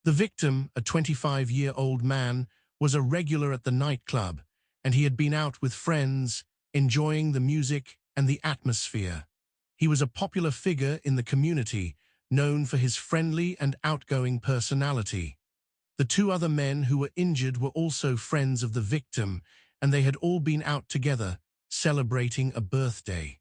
The victim, a 25-year-old man, was a regular at the nightclub, and he had been out with friends, enjoying the music and the atmosphere. He was a popular figure in the community, known for his friendly and outgoing personality. The two other men who were injured were also friends of the victim, and they had all been out together, celebrating a birthday.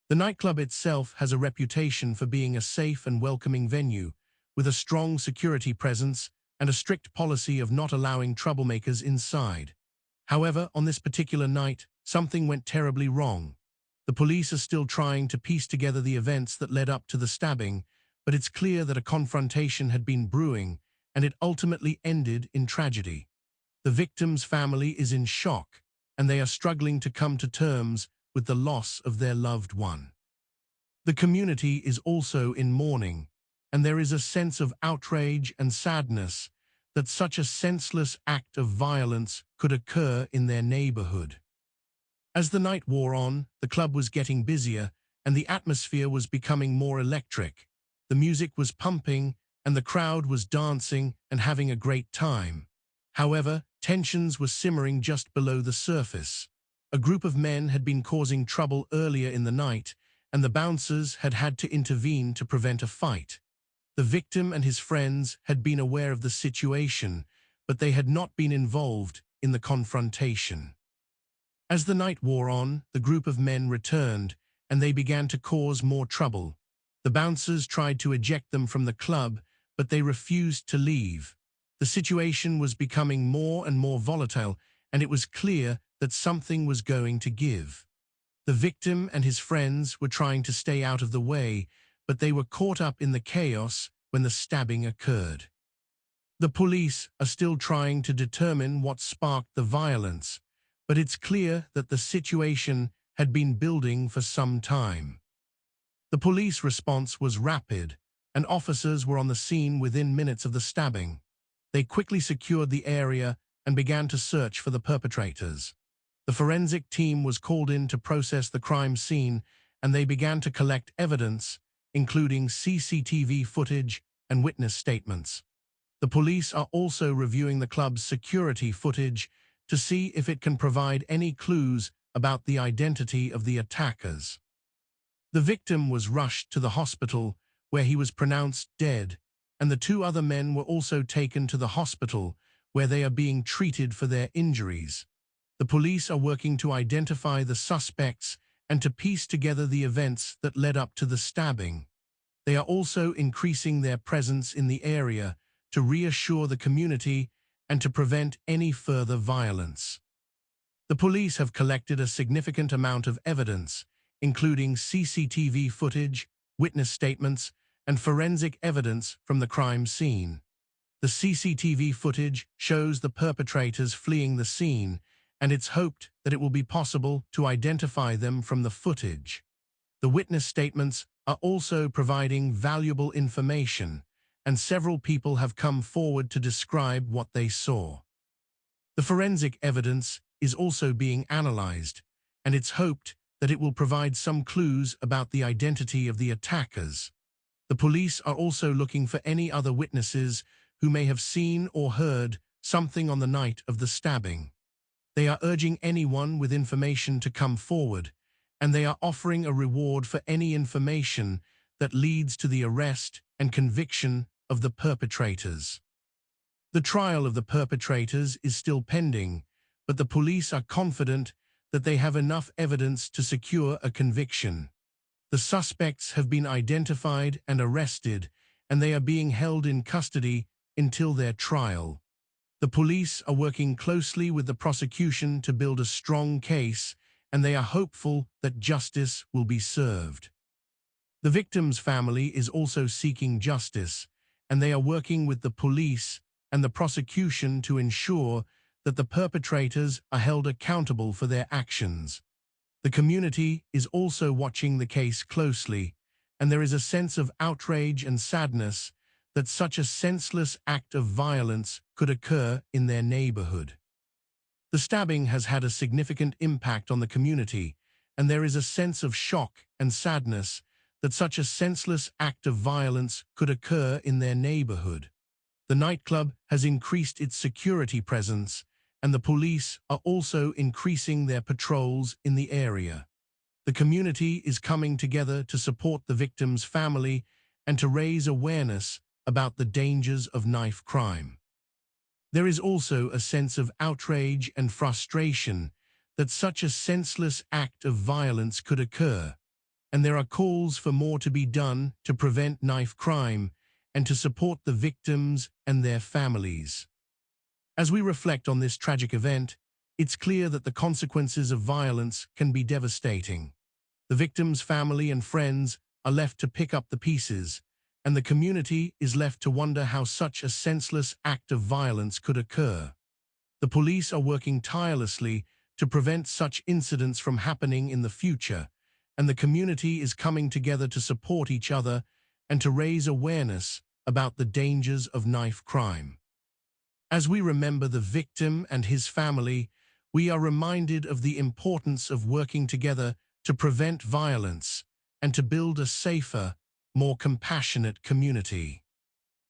The nightclub itself has a reputation for being a safe and welcoming venue, with a strong security presence and a strict policy of not allowing troublemakers inside. However, on this particular night, something went terribly wrong. The police are still trying to piece together the events that led up to the stabbing, but it's clear that a confrontation had been brewing, and it ultimately ended in tragedy. The victim's family is in shock, and they are struggling to come to terms with the loss of their loved one. The community is also in mourning, and there is a sense of outrage and sadness that such a senseless act of violence could occur in their neighborhood. As the night wore on, the club was getting busier, and the atmosphere was becoming more electric. The music was pumping, and the crowd was dancing and having a great time. However, tensions were simmering just below the surface. A group of men had been causing trouble earlier in the night, and the bouncers had had to intervene to prevent a fight. The victim and his friends had been aware of the situation, but they had not been involved in the confrontation. As the night wore on, the group of men returned, and they began to cause more trouble. The bouncers tried to eject them from the club, but they refused to leave. The situation was becoming more and more volatile, and it was clear that something was going to give. The victim and his friends were trying to stay out of the way, but they were caught up in the chaos when the stabbing occurred. The police are still trying to determine what sparked the violence, but it's clear that the situation had been building for some time. The police response was rapid, and officers were on the scene within minutes of the stabbing. They quickly secured the area and began to search for the perpetrators. The forensic team was called in to process the crime scene, and they began to collect evidence, including CCTV footage and witness statements. The police are also reviewing the club's security footage to see if it can provide any clues about the identity of the attackers. The victim was rushed to the hospital, where he was pronounced dead, and the two other men were also taken to the hospital, where they are being treated for their injuries. The police are working to identify the suspects and to piece together the events that led up to the stabbing. They are also increasing their presence in the area to reassure the community and to prevent any further violence. The police have collected a significant amount of evidence, including CCTV footage, witness statements, and forensic evidence from the crime scene. The CCTV footage shows the perpetrators fleeing the scene, and it's hoped that it will be possible to identify them from the footage. The witness statements are also providing valuable information, and several people have come forward to describe what they saw. The forensic evidence is also being analyzed, and it's hoped that it will provide some clues about the identity of the attackers. The police are also looking for any other witnesses who may have seen or heard something on the night of the stabbing. They are urging anyone with information to come forward, and they are offering a reward for any information that leads to the arrest and conviction of the perpetrators. The trial of the perpetrators is still pending, but the police are confident that they have enough evidence to secure a conviction. The suspects have been identified and arrested, and they are being held in custody until their trial. The police are working closely with the prosecution to build a strong case, and they are hopeful that justice will be served. The victim's family is also seeking justice, and they are working with the police and the prosecution to ensure that the perpetrators are held accountable for their actions. The community is also watching the case closely, and there is a sense of outrage and sadness that such a senseless act of violence could occur in their neighborhood. The stabbing has had a significant impact on the community, and there is a sense of shock and sadness that such a senseless act of violence could occur in their neighborhood. The nightclub has increased its security presence, and the police are also increasing their patrols in the area. The community is coming together to support the victim's family and to raise awareness about the dangers of knife crime. There is also a sense of outrage and frustration that such a senseless act of violence could occur, and there are calls for more to be done to prevent knife crime and to support the victims and their families. As we reflect on this tragic event, it's clear that the consequences of violence can be devastating. The victim's family and friends are left to pick up the pieces, and the community is left to wonder how such a senseless act of violence could occur. The police are working tirelessly to prevent such incidents from happening in the future, and the community is coming together to support each other and to raise awareness about the dangers of knife crime. As we remember the victim and his family, we are reminded of the importance of working together to prevent violence and to build a safer, more compassionate community.